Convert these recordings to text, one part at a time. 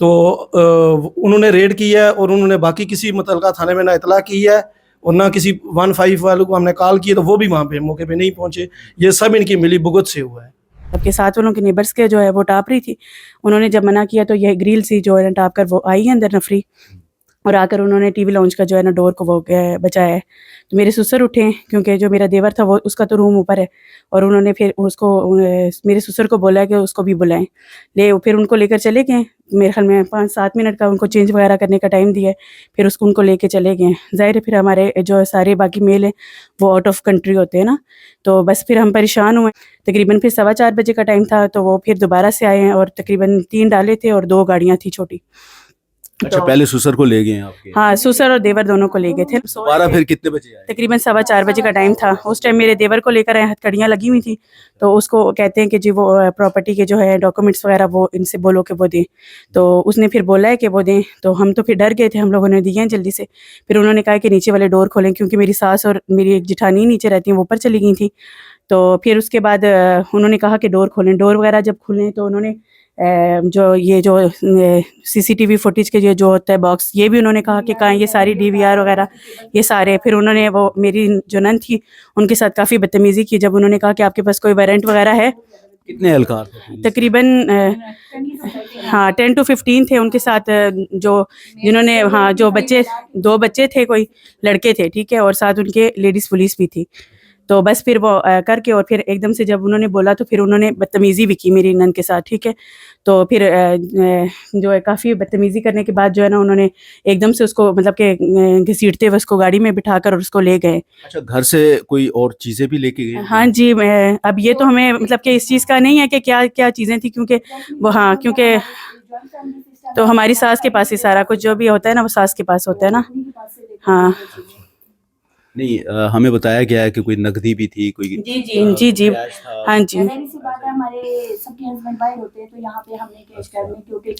تو انہوں نے ریڈ کیا ہے اور انہوں نے باقی کسی متعلقہ تھانے میں نہ اطلاع کی ہے اور نہ کسی 15 والوں کو ہم نے کال کی، تو وہ بھی وہاں پہ موقع پہ نہیں پہنچے. یہ سب ان کی ملی بھگت سے ہوا ہے. آپ کے ساتھ والوں کے نیبرس کے جو ہے وہ ٹاپ رہی تھی. انہوں نے جب منع کیا تو یہ گریل سی جو ہے نا ٹاپ کر وہ آئی ہے اندر نفری، اور آ کر انہوں نے ٹی وی لاؤنج کا جو ہے نا ڈور کو وہ بچایا ہے. تو میرے سسر اٹھے کیونکہ جو میرا دیور تھا وہ اس کا تو روم اوپر ہے، اور انہوں نے پھر اس کو میرے سسر کو بولا کہ اس کو بھی بلائیں. پھر ان کو لے کر چلے گئے. میرے خیال میں 5-7 منٹ کا ان کو چینج وغیرہ کرنے کا ٹائم دیا ہے. پھر ان کو لے کے چلے گئے. ظاہر ہے پھر ہمارے جو سارے باقی میل ہیں وہ آؤٹ آف کنٹری ہوتے ہیں نا، تو بس پھر ہم پریشان ہوئے. تقریباً پھر 4:15 بجے کا ٹائم تھا، تو وہ پھر دوبارہ سے آئے ہیں، اور تقریباً 3 ڈالے تھے اور 2 گاڑیاں تھیں چھوٹی. اچھا، پہلے سسر کو لے گئے ہیں آپ کے؟ ہاں، سسر اور دیور دونوں کو لے گئے تھے. دوبارہ پھر کتنے بجے آئے؟ تقریباً 4:15 بجے کا ٹائم تھا. اس ٹائم میرے دیور کو لے کر آئے، ہتھکڑیاں لگی ہوئی تھیں، تو اس کو کہتے ہیں کہ جی وہ پراپرٹی کے جو ہے ڈاکومنٹس وغیرہ وہ ان سے بولو کہ وہ دیں. تو اس نے پھر بولا ہے کہ وہ دیں، تو ہم تو پھر ڈر گئے تھے. ہم لوگوں نے دیے ہیں جلدی سے. پھر انہوں نے کہا کہ نیچے والے ڈور کھولیں، کیونکہ میری ساس اور میری ایک جٹھانی نیچے رہتی ہیں، وہ اوپر چلی گئی تھیں. تو پھر اس کے بعد انہوں نے کہا کہ ڈور کھولیں. ڈور وغیرہ جب کھولیں تو انہوں نے جو سی سی ٹی وی فوٹیج کے جو ہوتا ہے باکس، یہ بھی انہوں نے کہا کہ کہاں یہ ساری ڈی وی آر وغیرہ یہ سارے. پھر انہوں نے وہ میری جو نند تھی ان کے ساتھ کافی بدتمیزی کی. جب انہوں نے کہا کہ آپ کے پاس کوئی وارنٹ وغیرہ ہے. کتنے اہلکار تھے؟ تقریباً 10 to 15 تھے ان کے ساتھ، جنہوں نے جو بچے 2 بچے تھے، کوئی لڑکے تھے، ٹھیک ہے، اور ساتھ ان کے لیڈیز پولیس بھی تھی. تو بس پھر وہ کر کے، اور پھر ایک دم سے جب انہوں نے بولا تو پھر انہوں نے بدتمیزی بھی کی میری نند کے ساتھ، ٹھیک ہے. تو پھر جو ہے کافی بدتمیزی کرنے کے بعد جو ہے نا انہوں نے ایک دم سے اس کو مطلب کہ گھسیٹتے ہوئے اس کو گاڑی میں بٹھا کر اور اس کو لے گئے. اچھا، گھر سے کوئی اور چیزیں بھی لے کے گئے؟ ہاں جی. اب یہ تو ہمیں مطلب کہ اس چیز کا نہیں ہے کہ کیا کیا چیزیں تھیں، کیونکہ وہ کیونکہ تو ہماری ساس کے پاس ہی سارا کچھ جو بھی ہوتا ہے نا وہ ساس کے پاس ہوتا ہے نا. ہاں نہیں، ہمیں بتایا گیا ہے کہ کوئی نقدی بھی تھی، کوئی جی ہاں جی. ہمارے سب کے ہسبینڈ باہر ہوتے ہیں، تو یہاں پہ ہم نے کیش کرنے، کیونکہ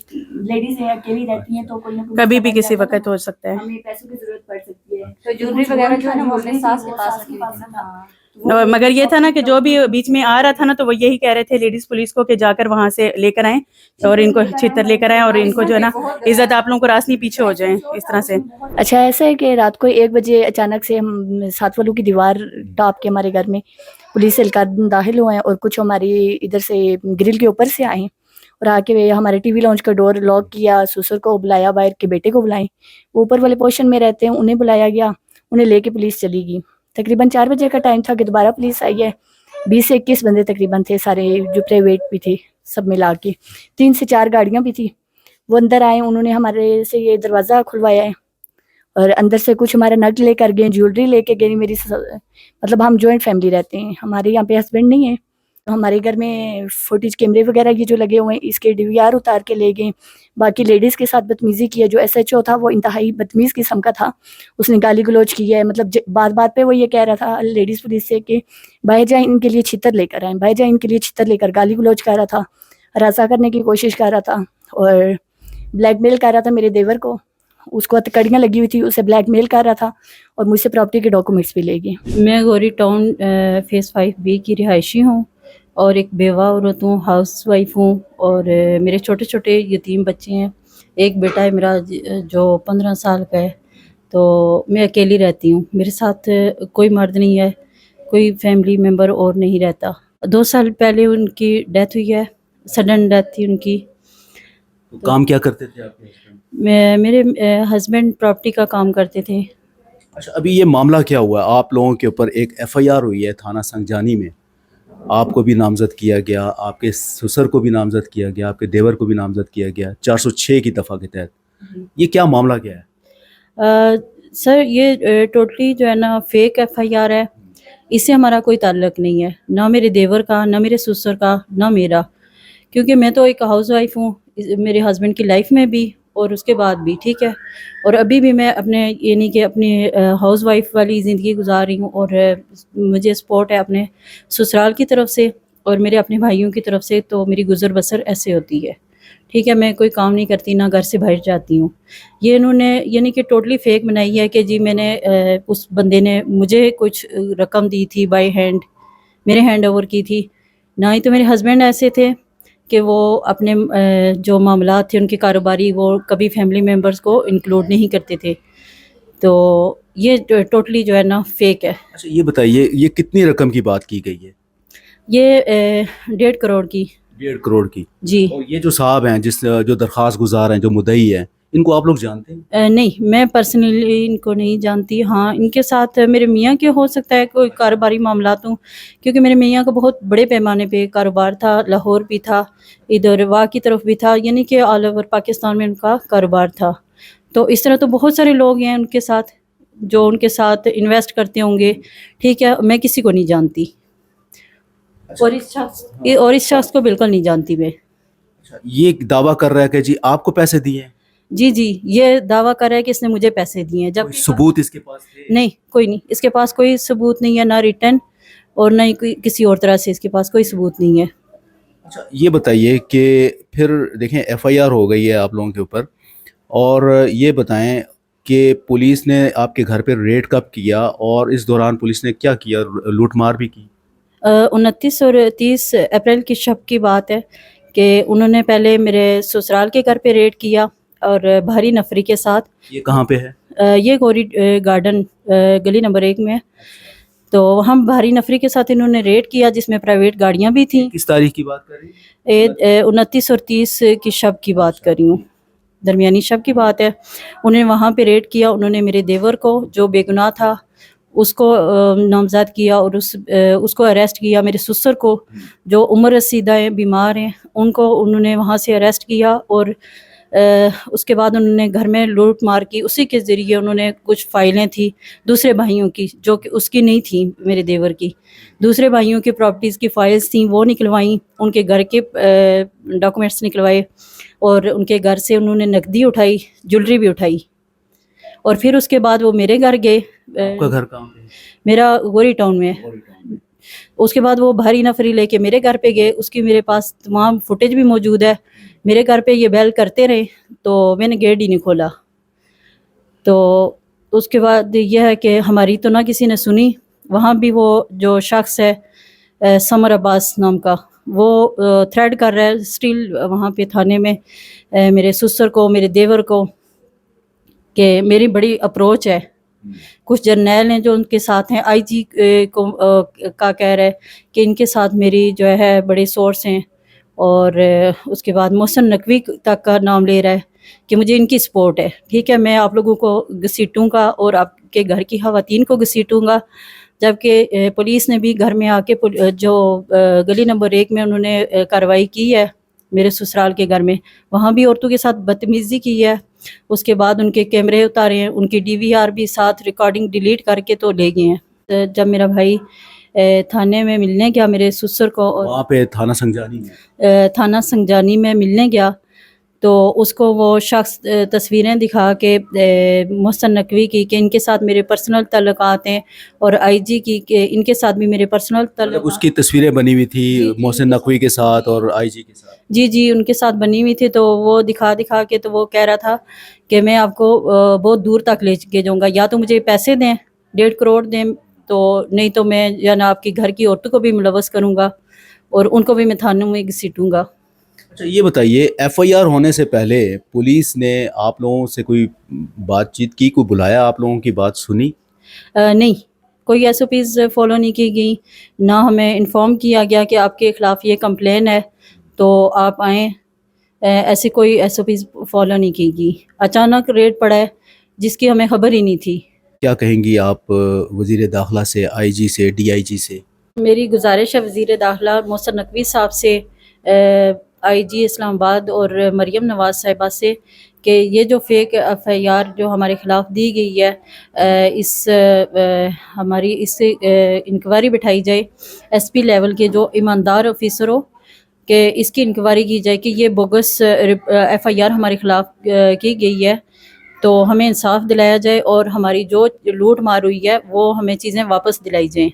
لیڈیز ہیں اکیلی رہتی ہیں، تو کوئی نہ کوئی کبھی بھی کسی وقت ہو سکتا ہے. ہمیں پیسوں کی ضرورت پڑ سکتی ہے. تو جویلری وغیرہ جو ہے نا وہ اپنے ساس کے پاس رکھی ہوئی تھی نا. مگر یہ تھا نا کہ جو بھی بیچ میں آ رہا تھا نا تو وہ یہی کہہ رہے تھے لیڈیز پولیس کو کہ جا کر وہاں سے لے کر آئیں اور ان کو چھتر لے کر آئیں، اور ان کو جو ہے نا عزت آپ لوگوں کو راست نہیں پیچھے ہو جائیں اس طرح سے. اچھا ایسا ہے کہ رات کو 1 بجے اچانک سے ہم 7 والوں کی دیوار ٹاپ کے ہمارے گھر میں پولیس اہلکار داخل ہوئے ہیں، اور کچھ ہماری ادھر سے گرل کے اوپر سے آئے ہیں اور آ کے ہمارے ٹی وی لاؤنج کا ڈور لاک کیا. سسر کو بلایا، باہر کے بیٹے کو بلائیں، وہ اوپر والے پورشن میں رہتے ہیں، انہیں بلایا گیا، انہیں لے کے پولیس چلی گئی. تقریباً 4 بجے کا ٹائم تھا کہ دوبارہ پولیس آئی ہے. 20 سے 21 بندے تقریباً تھے، سارے جو پرائیویٹ بھی تھے سب ملا کے. 3 سے 4 گاڑیاں بھی تھی. وہ اندر آئے، انہوں نے ہمارے سے یہ دروازہ کھلوایا ہے، اور اندر سے کچھ ہمارا نگ لے کر گئے، جیولری لے کے گئے. مطلب ہم جوائنٹ فیملی رہتے ہیں، ہمارے یہاں پہ ہسبینڈ نہیں ہے. ہمارے گھر میں فوٹیج کیمرے وغیرہ یہ جو لگے ہوئے ہیں، اس کے ڈی وی آر اتار کے لے گئے. باقی لیڈیز کے ساتھ بدتمیزی کی ہے. جو ایس ایچ او تھا وہ انتہائی بدتمیز قسم کا تھا، اس نے گالی گلوچ کی ہے. مطلب بات بات پہ وہ یہ کہہ رہا تھا لیڈیز پولیس سے کہ بھائی جائیں ان کے لیے چھتر لے کر آئیں، بھائی جائیں ان کے لیے چھتر لے کر. گالی گلوچ کر رہا تھا، رضا کرنے کی کوشش کر رہا تھا، اور بلیک میل کر رہا تھا میرے دیور کو. اس کو ہتھکڑیاں لگی ہوئی تھی، اسے بلیک میل کر رہا تھا، اور مجھ سے پراپرٹی کے ڈاکومنٹس بھی لے گئے. میں گوری ٹاؤن فیس 5B کی رہائشی ہوں اور ایک بیوہ عورت ہوں، ہاؤس وائف ہوں، اور میرے چھوٹے چھوٹے یتیم بچے ہیں. ایک بیٹا ہے میرا جو 15 سال کا ہے. تو میں اکیلی رہتی ہوں، میرے ساتھ کوئی مرد نہیں ہے، کوئی فیملی ممبر اور نہیں رہتا. 2 سال پہلے ان کی ڈیتھ ہوئی ہے، سڈن ڈیتھ تھی ان کی. کام کیا کرتے تھے آپ کے ہسبینڈ؟ میرے ہسبینڈ پراپرٹی کا کام کرتے تھے. اچھا، ابھی یہ معاملہ کیا ہوا ہے؟ آپ لوگوں کے اوپر ایک FIR ہوئی ہے تھانہ سنگجانی میں، آپ کو بھی نامزد کیا گیا، آپ کے سسر کو بھی نامزد کیا گیا، آپ کے دیور کو بھی نامزد کیا گیا 406 کی دفعہ کے تحت. یہ کیا معاملہ کیا ہے؟ سر یہ ٹوٹلی جو ہے نا فیک FIR ہے. اس سے ہمارا کوئی تعلق نہیں ہے، نہ میرے دیور کا، نہ میرے سسر کا، نہ میرا. کیونکہ میں تو ایک ہاؤس وائف ہوں، میرے ہسبینڈ کی لائف میں بھی اور اس کے بعد بھی، ٹھیک ہے. اور ابھی بھی میں اپنے یعنی کہ اپنی ہاؤس وائف والی زندگی گزار رہی ہوں، اور مجھے سپورٹ ہے اپنے سسرال کی طرف سے اور میرے اپنے بھائیوں کی طرف سے. تو میری گزر بسر ایسے ہوتی ہے، ٹھیک ہے. میں کوئی کام نہیں کرتی، نہ گھر سے باہر جاتی ہوں. یہ انہوں نے یعنی کہ ٹوٹلی فیک بنائی ہے کہ جی میں نے اس بندے نے مجھے کچھ رقم دی تھی بائی ہینڈ، میرے ہینڈ اوور کی تھی. نہ ہی تو میرے ہسبینڈ ایسے تھے، کہ وہ اپنے جو معاملات تھے ان کے کاروباری وہ کبھی فیملی ممبرس کو انکلوڈ نہیں کرتے تھے. تو یہ ٹوٹلی جو ہے نا فیک ہے. اچھا یہ بتائیے یہ کتنی رقم کی بات کی گئی ہے؟ یہ 1.5 کروڑ کی. 1.5 کروڑ کی. جی. اور یہ جو صاحب ہیں جو درخواست گزار ہیں جو مدعی ہیں ان کو آپ لوگ جانتے ہیں؟ نہیں میں پرسنلی ان کو نہیں جانتی. ہاں ان کے ساتھ میرے میاں کے ہو سکتا ہے کوئی کاروباری معاملات ہوں، کیونکہ میرے میاں کا بہت بڑے پیمانے پہ کاروبار تھا. لاہور بھی تھا، ادھر واہ کی طرف بھی تھا، یعنی کہ آل اوور پاکستان میں ان کا کاروبار تھا. تو اس طرح تو بہت سارے لوگ ہیں ان کے ساتھ جو ان کے ساتھ انویسٹ کرتے ہوں گے. ٹھیک ہے، میں کسی کو نہیں جانتی اور اس شخص کو بالکل نہیں جانتی میں. یہ دعویٰ کر رہا ہے کہ جی آپ کو پیسے دیے ہیں؟ جی جی یہ دعویٰ کر رہا ہے کہ اس نے مجھے پیسے دیے ہیں. جب کوئی ثبوت اس کے پاس تھے؟ نہیں، کوئی نہیں، اس کے پاس کوئی ثبوت نہیں ہے، نہ ریٹن اور نہ ہی کوئی کسی اور طرح سے اس کے پاس کوئی ثبوت نہیں ہے. اچھا یہ بتائیے کہ پھر دیکھیں FIR ہو گئی ہے آپ لوگوں کے اوپر، اور یہ بتائیں کہ پولیس نے آپ کے گھر پہ ریڈ کب کیا اور اس دوران پولیس نے کیا کیا؟ لوٹ مار بھی کی؟ 29 اور 30 اپریل کی شب کی بات ہے کہ انہوں نے پہلے میرے سسرال کے گھر پہ ریڈ کیا اور بھاری نفری کے ساتھ. یہ کہاں پہ ہے؟ یہ گوری گارڈن گلی نمبر 1 میں. تو وہاں بھاری نفری کے ساتھ انہوں نے ریڈ کیا جس میں پرائیویٹ گاڑیاں بھی تھیں. کس تاریخ کی بات کر رہی ہیں؟ 29 اور 30 کی شب کی بات کر رہی ہوں، درمیانی شب کی بات ہے. انہوں نے وہاں پہ ریڈ کیا. انہوں نے میرے دیور کو جو بے گناہ تھا اس کو نامزد کیا اور اس کو اریسٹ کیا. میرے سسر کو جو عمر رسیدہ ہیں، بیمار ہیں، ان کو انہوں نے وہاں سے اریسٹ کیا اور اس کے بعد انہوں نے گھر میں لوٹ مار کی. اسی کے ذریعے انہوں نے کچھ فائلیں تھیں دوسرے بھائیوں کی جو کہ اس کی نہیں تھیں، میرے دیور کی دوسرے بھائیوں کی پراپرٹیز کی فائلز تھیں، وہ نکلوائیں. ان کے گھر کے ڈاکومنٹس نکلوائے اور ان کے گھر سے انہوں نے نقدی اٹھائی، جولری بھی اٹھائی. اور پھر اس کے بعد وہ میرے گھر گئے. آپ کا گھر کہاں پہ؟ میرا گوری ٹاؤن میں. اس کے بعد وہ بھاری نفری لے کے میرے گھر پہ گئے. اس کی میرے پاس تمام فوٹیج بھی موجود ہے. میرے گھر پہ یہ بیل کرتے رہے تو میں نے گیٹ ہی نہیں کھولا. تو اس کے بعد یہ ہے کہ ہماری تو نہ کسی نے سنی. وہاں بھی وہ جو شخص ہے سمر عباس نام کا، وہ تھریٹ کر رہا ہے اسٹل وہاں پہ تھانے میں میرے سسر کو، میرے دیور کو، کہ میری بڑی اپروچ ہے. کچھ جرنیل ہیں جو ان کے ساتھ ہیں، IG کو کا کہہ رہا ہے کہ ان کے ساتھ میری جو ہے بڑے سورس ہیں. اور اس کے بعد محسن نقوی تک کا نام لے رہا ہے کہ مجھے ان کی سپورٹ ہے. ٹھیک ہے، میں آپ لوگوں کو گھسیٹوں گا اور آپ کے گھر کی خواتین کو گھسیٹوں گا. جبکہ پولیس نے بھی گھر میں آ کے جو گلی نمبر 1 میں انہوں نے کارروائی کی ہے میرے سسرال کے گھر میں، وہاں بھی عورتوں کے ساتھ بدتمیزی کی ہے. اس کے بعد ان کے کیمرے اتارے ہیں، ان کی DVR بھی ساتھ ریکارڈنگ ڈیلیٹ کر کے تو لے گئے ہیں. جب میرا بھائی تھانے میں ملنے گیا میرے سسر کو، وہاں پہ تھانہ سنجانی میں، تھانہ سنجانی میں ملنے گیا تو اس کو وہ شخص تصویریں دکھا کے محسن نقوی کی کہ ان کے ساتھ میرے پرسنل تعلقات ہیں، اور IG کی کہ ان کے ساتھ بھی میرے پرسنل تعلقات. اس کی تصویریں بنی ہوئی تھی محسن نقوی کے ساتھ اور IG کے ساتھ. جی ان کے ساتھ بنی ہوئی تھی. تو وہ دکھا کے تو وہ کہہ رہا تھا کہ میں آپ کو بہت دور تک لے کے جاؤں گا، یا تو مجھے پیسے دیں 1.5 کروڑ دیں، تو نہیں تو میں یا نا آپ کی گھر کی عورتوں کو بھی ملوث کروں گا اور ان کو بھی میں تھانوں میں گھسیٹوں گا. اچھا یہ بتائیے FIR ہونے سے پہلے پولیس نے آپ لوگوں سے کوئی بات چیت کی، کوئی بلایا، آپ لوگوں کی بات سنی؟ نہیں، کوئی SOPs فالو نہیں کی گئی، نہ ہمیں انفارم کیا گیا کہ آپ کے خلاف یہ کمپلین ہے تو آپ آئیں. ایسی کوئی SOPs فالو نہیں کی گئی. اچانک ریڈ پڑا ہے جس کی ہمیں خبر ہی نہیں تھی. کیا کہیں گی آپ وزیر داخلہ سے، IG سے، DIG سے؟ میری گزارش ہے وزیر داخلہ محسن نقوی صاحب سے، IG اسلام آباد اور مریم نواز صاحبہ سے کہ یہ جو فیک FIR جو ہمارے خلاف دی گئی ہے، ہماری اس سے انکوائری بٹھائی جائے. SP لیول کے جو ایماندار آفیسر ہو کہ اس کی انکوائری کی جائے کہ یہ بوگس FIR ہمارے خلاف کی گئی ہے، تو ہمیں انصاف دلایا جائے اور ہماری جو لوٹ مار ہوئی ہے وہ ہمیں چیزیں واپس دلائی جائیں.